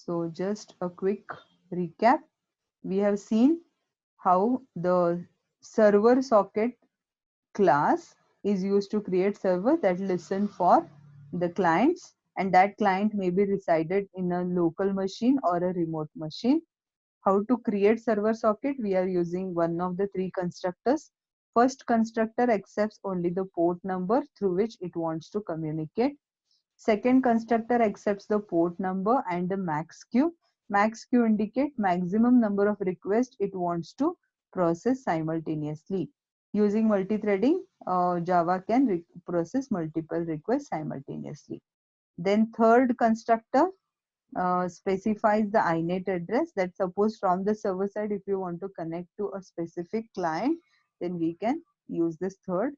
So just a quick recap. We have seen how the server socket class is used to create server that listen for the clients, and that client may be resided in a local machine or a remote machine. How to create server socket? We are using one of the three constructors. First constructor accepts only the port number through which it wants to communicate. Second constructor accepts the port number and the max queue. Max queue indicate maximum number of requests it wants to process simultaneously. Using multi-threading, Java can process multiple requests simultaneously. Then third constructor specifies the inet address. That suppose from the server side, if you want to connect to a specific client, then we can use this third.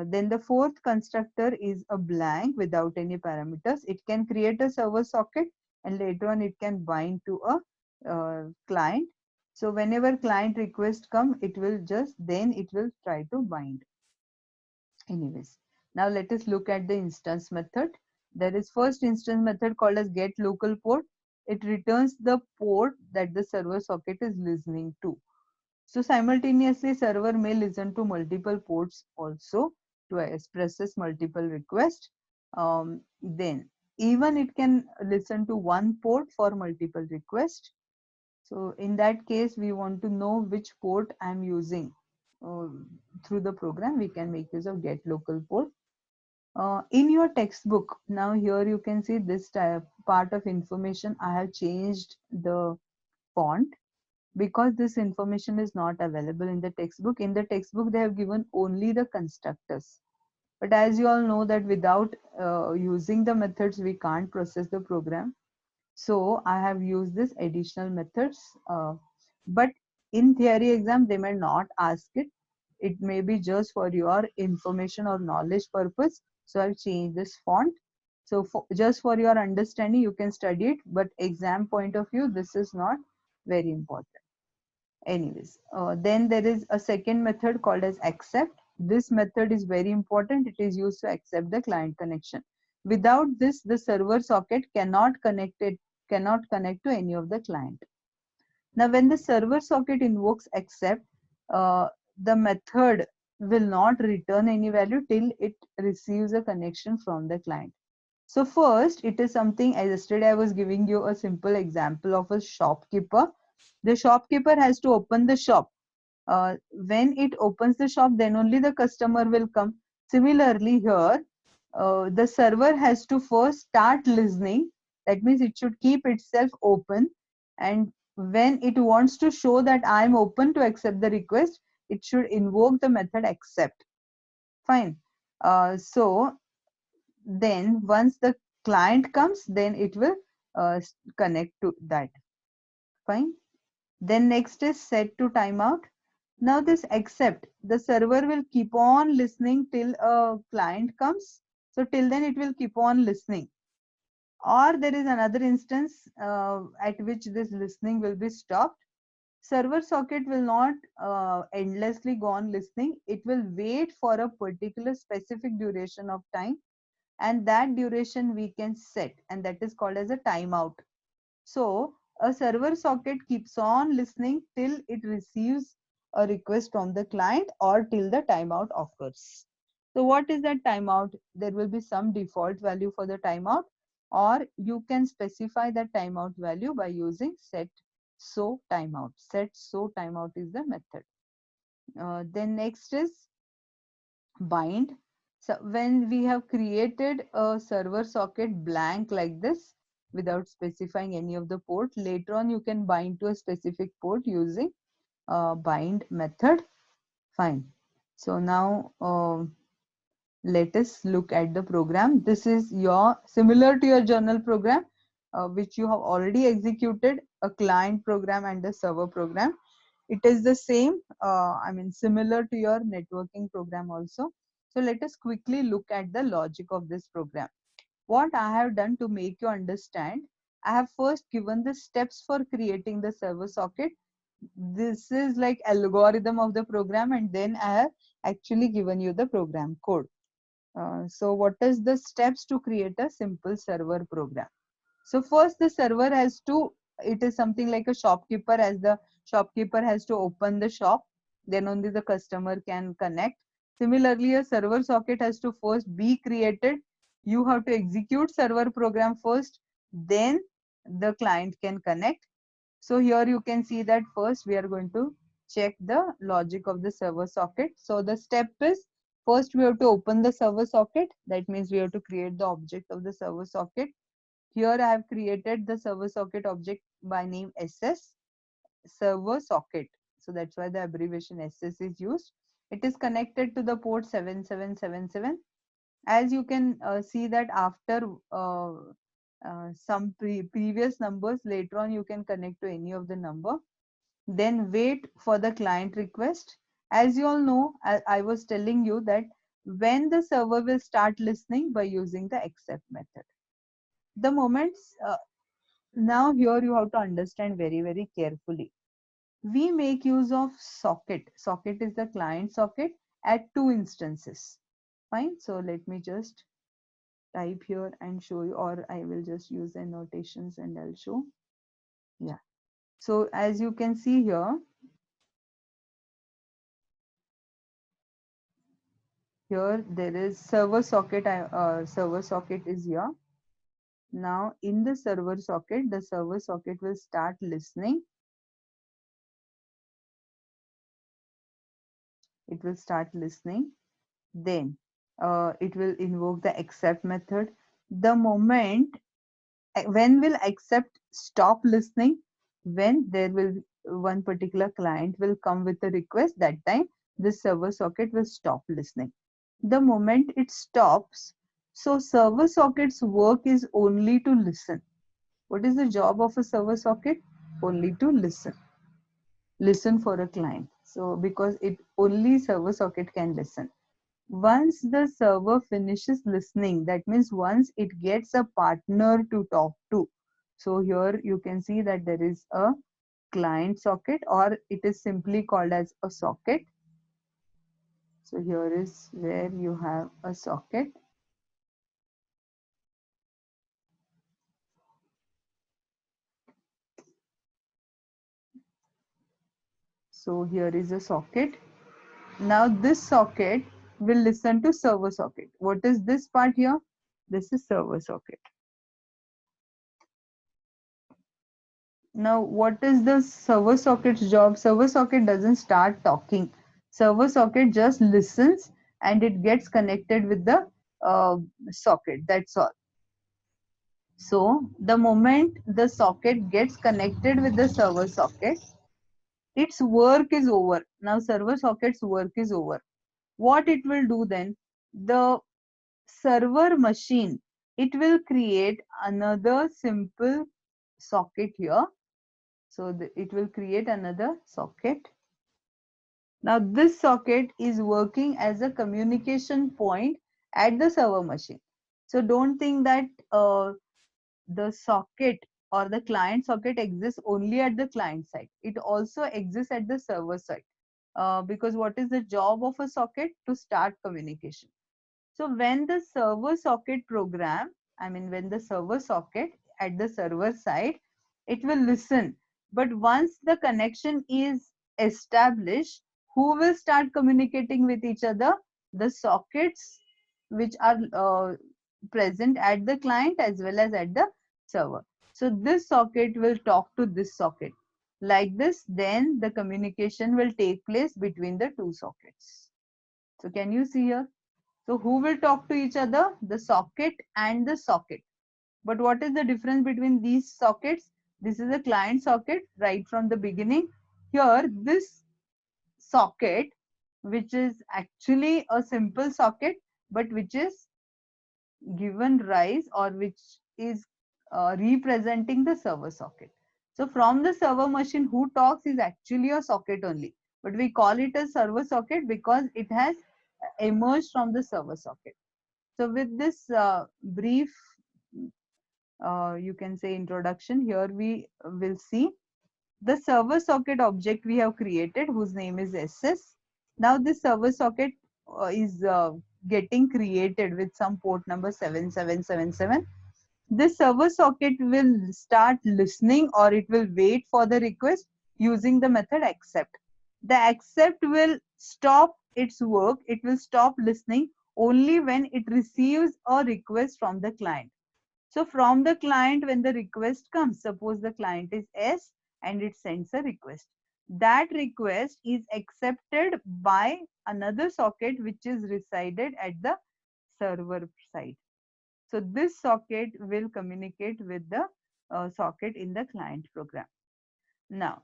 Then the fourth constructor is a blank without any parameters. It can create a server socket and later on it can bind to a client. So whenever client request come, it will just then it will try to bind. Anyways, now let us look at the instance method. There is first instance method called as get local port. It returns the port that the server socket is listening to. So simultaneously, server may listen to multiple ports also to process multiple requests. Then even it can listen to one port for multiple requests. So in that case, we want to know which port I'm using. Uh, Through the program, we can make use of get local port. In your textbook, now here you can see this type, part of information. I have changed the font because this information is not available in the textbook. In the textbook, they have given only the constructors. But as you all know that without using the methods, we can't process the program. So I have used this additional methods. But in theory exam, they may not ask it. It may be just for your information or knowledge purpose. So I've changed this font. So just for your understanding, you can study it. But exam point of view, this is not very important. Anyways, then there is a second method called as accept. This method is very important. It is used to accept the client connection. Without this, the server socket cannot connect to any of the client. Now, when the server socket invokes accept, the method will not return any value till it receives a connection from the client. So first, it is something, as yesterday I was giving you a simple example of a shopkeeper. The shopkeeper has to open the shop. When it opens the shop, then only the customer will come. Similarly here, the server has to first start listening. That means it should keep itself open, and when it wants to show that I am open to accept the request, it should invoke the method accept. Fine. So then once the client comes, then it will connect to that. Fine. Then next is set to timeout. Now this accept, the server will keep on listening till a client comes. So till then it will keep on listening. Or there is another instance at which this listening will be stopped. Server socket will not endlessly go on listening. It will wait for a particular specific duration of time, and that duration we can set, and that is called as a timeout. So a server socket keeps on listening till it receives a request from the client or till the timeout occurs. So what is that timeout? There will be some default value for the timeout, or you can specify the timeout value by using set so timeout. Set so timeout is the method. Then next is bind. So when we have created a server socket blank like this without specifying any of the port, later on you can bind to a specific port using bind method. Fine. So now let us look at the program. This is your similar to your journal program, which you have already executed, a client program and a server program. It is the same, I mean similar to your networking program also. So let us quickly look at the logic of this program. What I have done to make you understand, I have first given the steps for creating the server socket. This is like algorithm of the program, and then I have actually given you the program code. So what is the steps to create a simple server program? So first the server has to, it is something like a shopkeeper, as the shopkeeper has to open the shop, then only the customer can connect. Similarly, a server socket has to first be created. You have to execute server program first, then the client can connect. So here you can see that first we are going to check the logic of the server socket. So the step is, first we have to open the server socket. That means we have to create the object of the server socket. Here I have created the server socket object by name SS server socket. So that's why the abbreviation SS is used. It is connected to the port 7777. As you can see that after some previous numbers, later on you can connect to any of the number. Then wait for the client request. As you all know, I was telling you that when the server will start listening by using the accept method. The moments, now here you have to understand very carefully. We make use of socket. Socket is the client socket at two instances. Fine. So let me just type here and show you, or I will just use the annotations and I'll show. Yeah. So as you can see here, there is server socket. Server socket is here. Now in the server socket will start listening. It will start listening. Then it will invoke the accept method. The moment, when will accept stop listening? When there will one particular client will come with a request, that time this server socket will stop listening. The moment it stops, so server socket's work is only to listen. What is the job of a server socket? Only to listen for a client. So because it only server socket can listen. Once the server finishes listening, that means once it gets a partner to talk to. So here you can see that there is a client socket, or it is simply called as a socket. So here is where you have a socket. So here is a socket. Now this socket will listen to server socket. What is this part here? This is server socket. Now, what is the server socket's job? Server socket doesn't start talking. Server socket just listens and it gets connected with the socket. That's all. So, the moment the socket gets connected with the server socket, its work is over. Now, server socket's work is over. What it will do then? The server machine, it will create another simple socket here. So it will create another socket. Now this socket is working as a communication point at the server machine. So don't think that the socket or the client socket exists only at the client side. It also exists at the server side. Because what is the job of a socket? To start communication. So when the server socket program, when the server socket at the server side, it will listen. But once the connection is established, who will start communicating with each other? The sockets which are present at the client as well as at the server. So this socket will talk to this socket. Like this, then the communication will take place between the two sockets. So can you see here? So who will talk to each other? The socket and the socket. But what is the difference between these sockets? This is a client socket right from the beginning. Here, this socket, which is actually a simple socket, but which is given rise, or which is representing the server socket. So from the server machine, who talks is actually a socket only. But we call it a server socket because it has emerged from the server socket. So with this brief, you can say introduction, here we will see the server socket object we have created, whose name is SS. Now this server socket is getting created with some port number 7777. This server socket will start listening, or it will wait for the request using the method accept. The accept will stop its work, it will stop listening only when it receives a request from the client. So from the client, when the request comes, suppose the client is S and it sends a request. That request is accepted by another socket which is resided at the server side. So this socket will communicate with the socket in the client program. Now,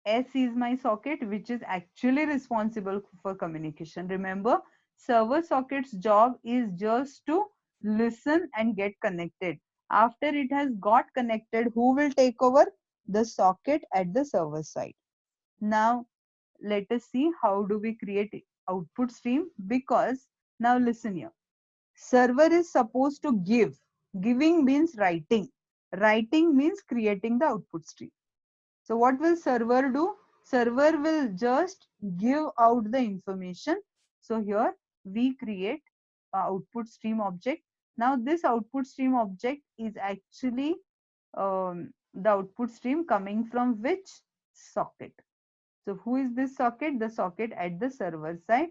S is my socket which is actually responsible for communication. Remember, server socket's job is just to listen and get connected. After it has got connected, who will take over? The socket at the server side. Now, let us see how do we create output stream, because now listen here. Server is supposed to give. Giving means writing. Writing means creating the output stream. So what will server do? Server will just give out the information. So here we create a output stream object. Now this output stream object is actually the output stream coming from which socket? So who is this socket? The socket at the server side,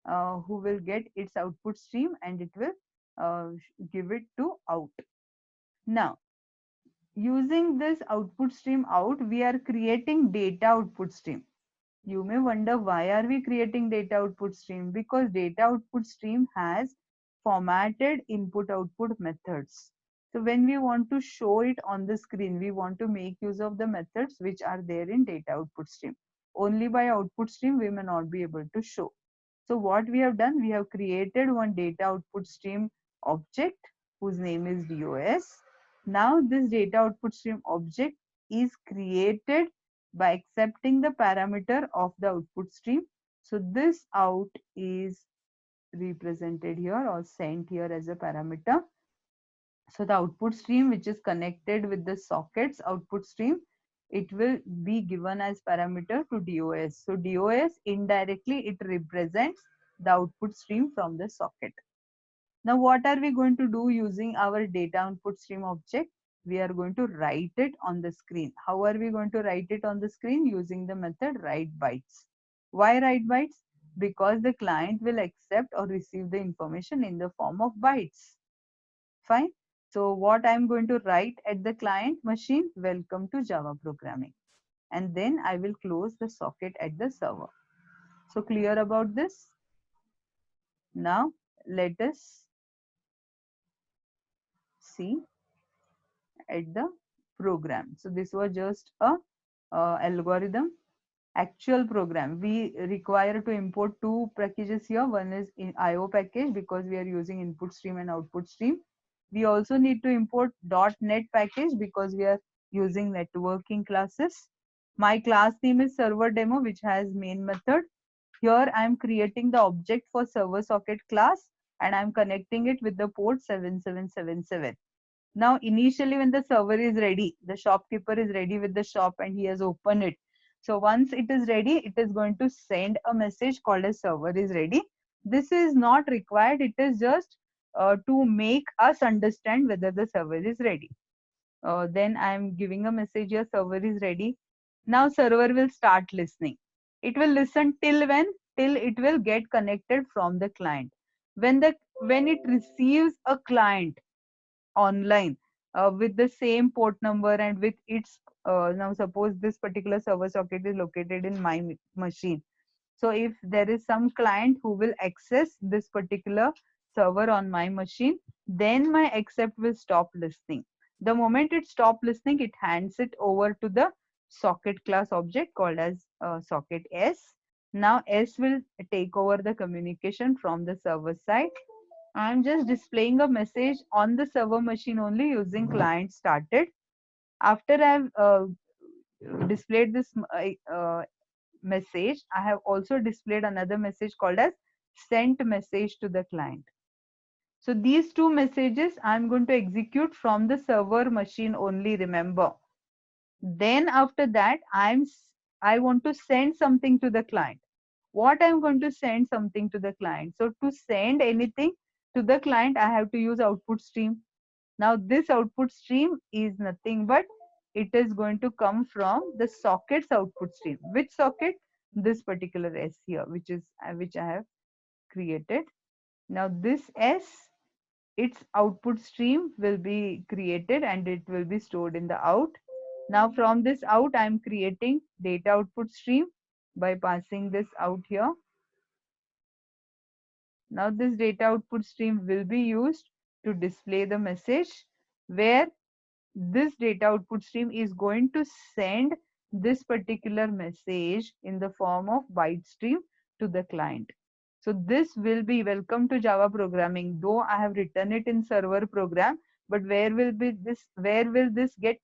who will get its output stream and it will give it to out. Now, using this output stream out, we are creating data output stream. You may wonder, why are we creating data output stream? Because data output stream has formatted input output methods. So when we want to show it on the screen, we want to make use of the methods which are there in data output stream. Only by output stream we may not be able to show. So what we have done, we have created one data output stream object whose name is DOS. Now this data output stream object is created by accepting the parameter of the output stream. So this out is represented here or sent here as a parameter. So the output stream which is connected with the sockets output stream, it will be given as parameter to DOS. So DOS indirectly it represents the output stream from the socket. Now what are we going to do using our data output stream object? We are going to write it on the screen. How are we going to write it on the screen? Using the method write bytes. Why write bytes? Because the client will accept or receive the information in the form of bytes. Fine. So what I'm going to write at the client machine, welcome to Java programming. And then I will close the socket at the server. So clear about this? Now let us see at the program. So this was just a algorithm. Actual program, we require to import two packages here. One is in IO package because we are using input stream and output stream. We also need to import .NET package because we are using networking classes. My class name is server demo which has main method. Here I am creating the object for server socket class and I am connecting it with the port 7777. Now initially when the server is ready, the shopkeeper is ready with the shop and he has opened it. So once it is ready, it is going to send a message called as server is ready. This is not required. It is just to make us understand whether the server is ready. Then I am giving a message here, server is ready. Now server will start listening. It will listen till when? Till it will get connected from the client. When it receives a client online with the same port number and with its now suppose this particular server socket is located in my machine. So if there is some client who will access this particular server on my machine, then my accept will stop listening. The moment it stop listening, it hands it over to the socket class object called as socket S. Now S will take over the communication from the server side. I'm just displaying a message on the server machine only using client started. After I've displayed this message, I have also displayed another message called as sent message to the client. So these two messages I'm going to execute from the server machine only, remember. Then after that, I want to send something to the client. What I'm going to send something to the client. So to send anything to the client, I have to use output stream. Now this output stream is nothing but it is going to come from the socket's output stream. Which socket? This particular S here, which I have created. Now this S, its output stream will be created and it will be stored in the out. Now from this out, I am creating data output stream by passing this out here. Now this data output stream will be used to display the message, where this data output stream is going to send this particular message in the form of byte stream to the client. So this will be welcome to Java programming, though I have written it in server program, but where will this get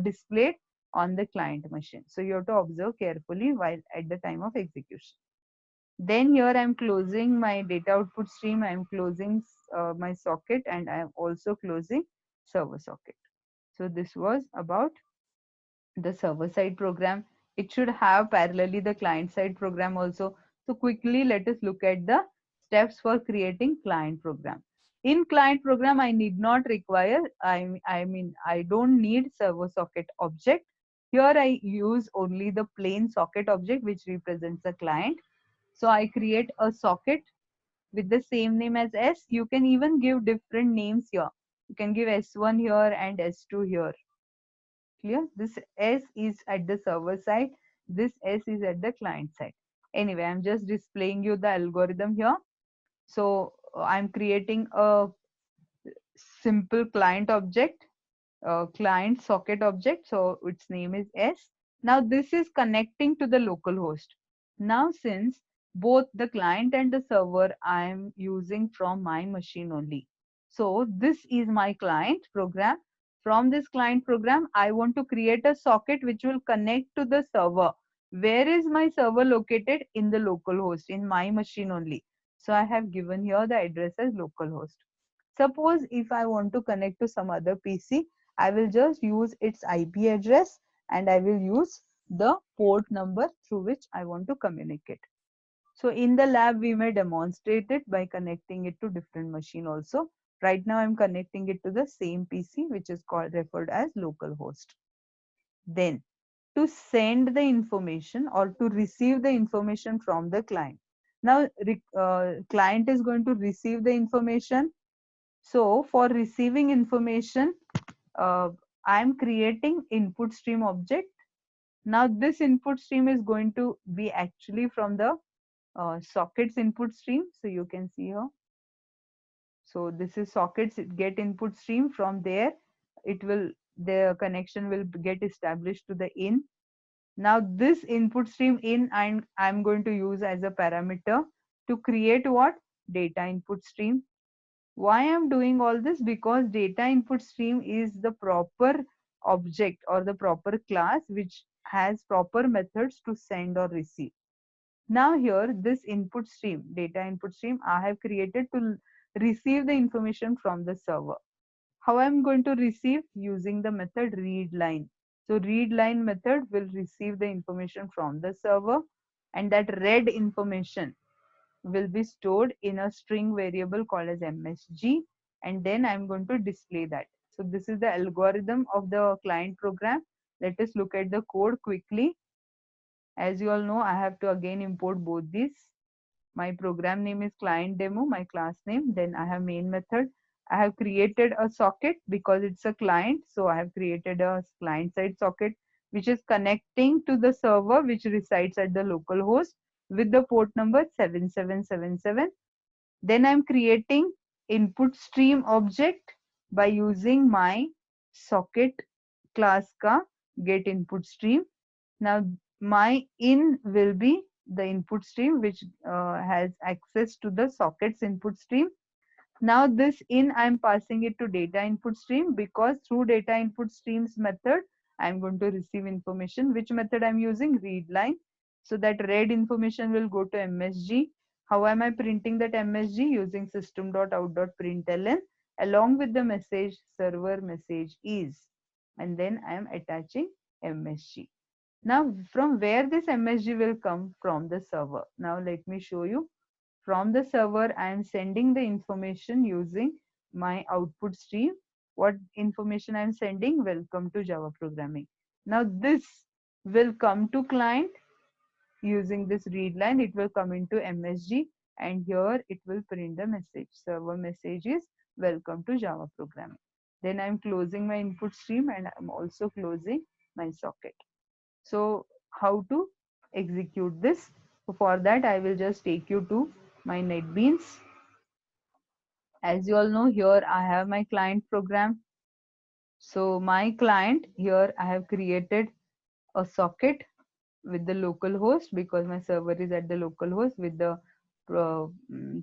displayed? On the client machine. So you have to observe carefully while at the time of execution. Then here I am closing my data output stream, I am closing my socket, and I am also closing server socket. So this was about the server side program. It should have parallelly the client side program also. So quickly let us look at the steps for creating client program. In client program, I need not require, I don't need server socket object. Here I use only the plain socket object which represents the client. So I create a socket with the same name as S. You can even give different names here. You can give S1 here and S2 here. Clear? This S is at the server side. This S is at the client side. Anyway, I'm just displaying you the algorithm here. So I'm creating a simple client object, client socket object. So its name is S. Now this is connecting to the local host. Now since both the client and the server I am using from my machine only. So this is my client program. From this client program, I want to create a socket which will connect to the server. Where is my server located? In the local host, in my machine only. So I have given here the address as localhost. Suppose if I want to connect to some other PC, I will just use its IP address and I will use the port number through which I want to communicate. So in the lab, we may demonstrate it by connecting it to different machine also. Right now, I'm connecting it to the same PC, which is called referred as localhost. Then to send the information or to receive the information from the client. Now, client is going to receive the information. So for receiving information, uh, I'm creating input stream object. Now this input stream is going to be actually from the sockets input stream. So you can see here. So this is sockets get input stream. From there, the connection will get established to the in. Now this input stream in I'm going to use as a parameter to create what? Data input stream. Why I'm doing all this? Because data input stream is the proper object or the proper class which has proper methods to send or receive. Now here this input stream, data input stream, I have created to receive the information from the server. How I'm going to receive? Using the method readLine. So readLine method will receive the information from the server, and that read information will be stored in a string variable called as msg, and then I'm going to display that. So this is the algorithm of the client program. Let us look at the code quickly. As you all know, I have to again import both these. My program name is client demo, my class name. Then I have main method. I have created a socket because it's a client. So I have created a client side socket which is connecting to the server which resides at the local host with the port number 7777. Then I'm creating input stream object by using my socket class ka get input stream. Now my in will be the input stream which has access to the sockets input stream. Now this in I'm passing it to data input stream because through data input streams method I'm going to receive information. Which method I'm using? ReadLine. So that read information will go to MSG. How am I printing that MSG? Using system.out.println along with the message server message is, and then I am attaching MSG. Now from where this MSG will come? From the server. Now let me show you. From the server, I am sending the information using my output stream. What information I'm sending? Welcome to Java programming. Now this will come to client using this read line. It will come into MSG, and here it will print the message. Server message is welcome to Java programming. Then I'm closing my input stream, and I'm also closing my socket. So how to execute this? So for that, I will just take you to my NetBeans. As you all know, here I have my client program. So my client, here I have created a socket with the local host, because my server is at the local host with the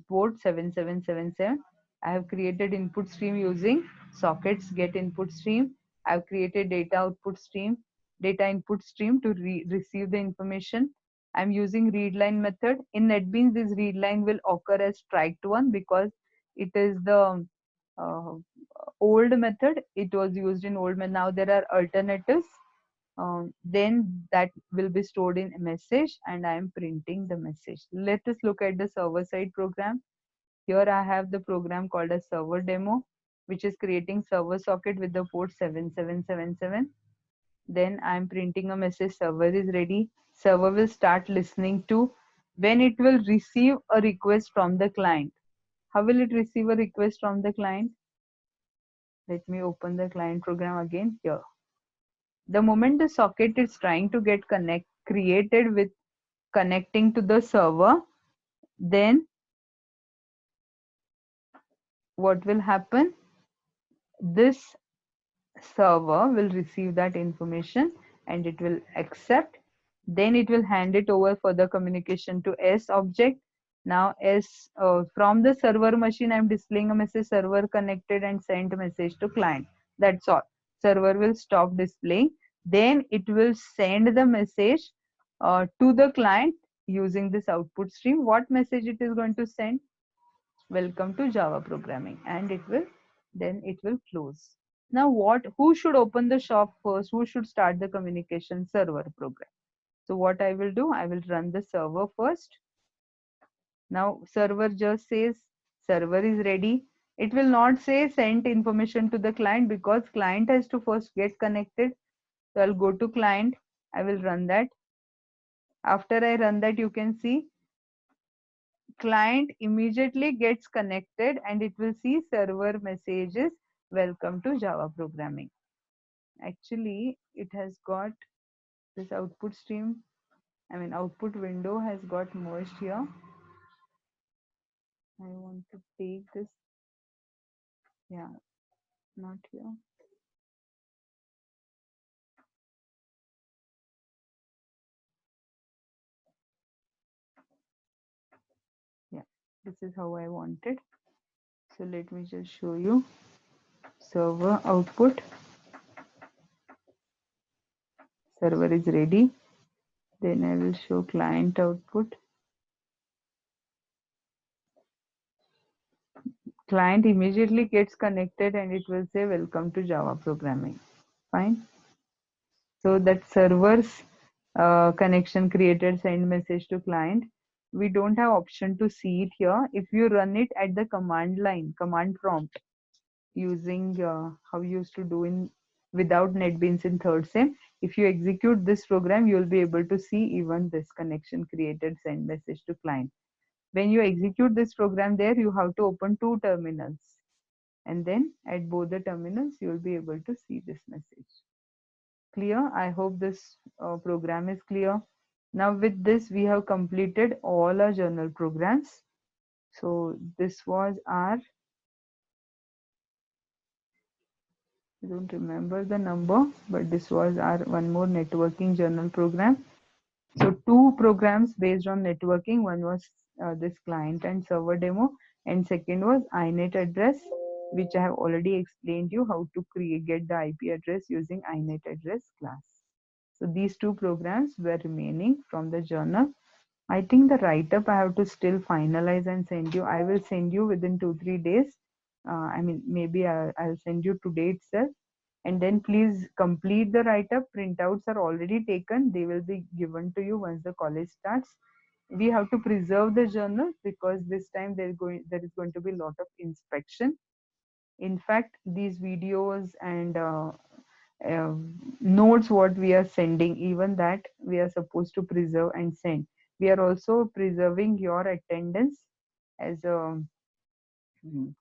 port 7777. I have created input stream using sockets get input stream. I have created data input stream to receive the information. I'm using read line method. In NetBeans, this read line will occur as striked one because it is the uh, old method. It was used in old method. Now there are alternatives. Then that will be stored in a message, and I am printing the message. Let us look at the server side program. Here I have the program called a server demo, which is creating server socket with the port 7777. Then I am printing a message, server is ready. Server will start listening to when it will receive a request from the client. How will it receive a request from the client? Let me open the client program again here. The moment the socket is trying to get created with connecting to the server, then what will happen? This server will receive that information and it will accept. Then it will hand it over for the communication to S object. Now from the server machine, I'm displaying a message, server connected and sent message to client. That's all. Server will stop displaying. Then it will send the message to the client using this output stream. What message it is going to send? Welcome to Java programming, and it will close. Now who should open the shop first? Who should start the communication? Server program. So what I will do, I will run the server first. Now server just says server is ready. It will not say send information to the client because client has to first get connected. So I'll go to client. I will run that. After I run that, you can see client immediately gets connected and it will see server messages welcome to Java programming. Actually, it has got this output stream, output window has got merged here. I want to take this, yeah, not here. Yeah, this is how I want it. So let me just show you server output. Server is ready. Then I will show client output. Client immediately gets connected and it will say welcome to Java programming. Fine. So that server's connection created send message to client. We don't have option to see it here. If you run it at the command line, command prompt, using how you used to do in without NetBeans in third sem, if you execute this program, you'll be able to see even this connection created send message to client. When you execute this program there, you have to open two terminals, and then at both the terminals, you'll be able to see this message. Clear? I hope this program is clear. Now with this, we have completed all our journal programs. So this was our, I don't remember the number, but this was our one more networking journal program. So two programs based on networking. One was this client and server demo, and second was inet address, which I have already explained you how to get the IP address using inet address class. So these two programs were remaining from the journal. I think the write-up I have to still finalize and send you. I will send you within 2-3 days. Maybe I'll send you today itself. And then please complete the write-up. Printouts are already taken. They will be given to you once the college starts. We have to preserve the journal because this time there is going to be a lot of inspection. In fact, these videos and notes what we are sending, even that we are supposed to preserve and send. We are also preserving your attendance as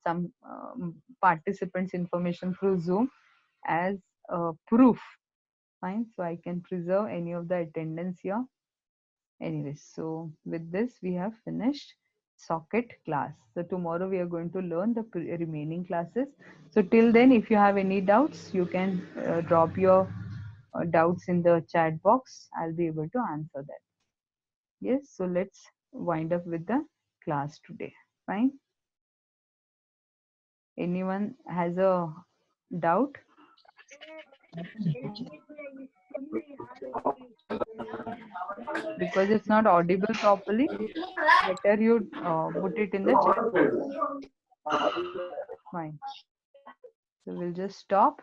some participants information through Zoom as proof. Fine, so I can preserve any of the attendance here. Anyways, so with this we have finished socket class. So tomorrow we are going to learn the remaining classes. So till then, if you have any doubts, you can drop your doubts in the chat box. I'll be able to answer that. Yes, so let's wind up with the class today. Fine. Anyone has a doubt? Because it's not audible properly, better you put it in the chat box. Fine. So we'll just stop.